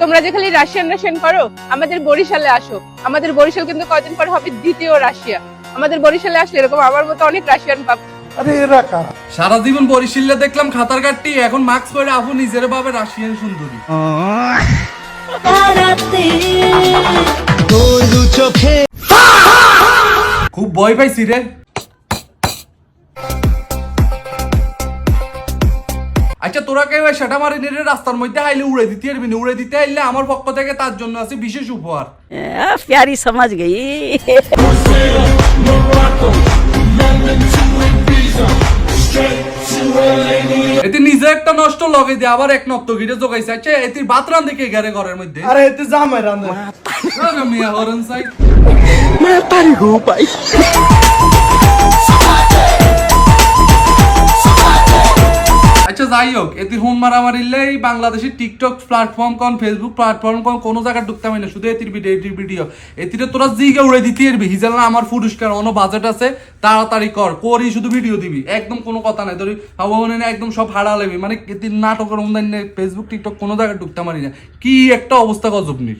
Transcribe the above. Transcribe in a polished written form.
তোমরা যে খালি রাশিয়ান রাশিয়ান করো, আমাদের বরিশালে আসো। আমাদের বরিশাল কিন্তু কদিন পর হবে দ্বিতীয় রাশিয়া। আমাদের বরিশালে আসলে এরকম আমার মতো অনেক রাশিয়ান পাবে। আরে এরা কারা? সারা জীবন বরিশালে দেখলাম খাতার কাটটি, এখন মাস্ক পরে আপু নিজের ভাবে রাশিয়ান সুন্দরী। খুব ভয় পাইছি রে। আচ্ছা তোরা কেউ সেটা মারি রে রাস্তার মধ্যে হাইলে উড়ে দিতে পারবি না? উড়ে দিতে আইলে আমার পক্ষ থেকে তার জন্য আছে বিশেষ উপহার। प्यारी समझ गई। এতে নিজে একটা নষ্ট লগে দিয়ে আবার এক নত্ব গিরে জোগাইছে। আচ্ছা এতে ভাত রান্ধে কে গারে ঘরের মধ্যে? আরে এতে জামাই রান্ধে। আরে মিয়া হরন সাই আচ্ছা যাই হোক, এতে হুন মারামারিলেই বাংলাদেশের টিকটক প্ল্যাটফর্ম কোন, ফেসবুক প্ল্যাটফর্ম কোন, কোনো জায়গায় ঢুকতে হয় না, শুধু এতির ভিডিও এতিরে তোরা জিগে উড়ে দিতে পারবি। হিজাল না আমার পুরস্কার অন্য বাজেট আছে, তাড়াতাড়ি করি শুধু ভিডিও দিবি, একদম কোনো কথা নাই। ধরি একদম সব হারা লাগবি, মানে এতির নাটকের অনুদান ফেসবুক টিকটক কোনো জায়গায় ঢুকতে পারি না। কি একটা অবস্থা গজব নির।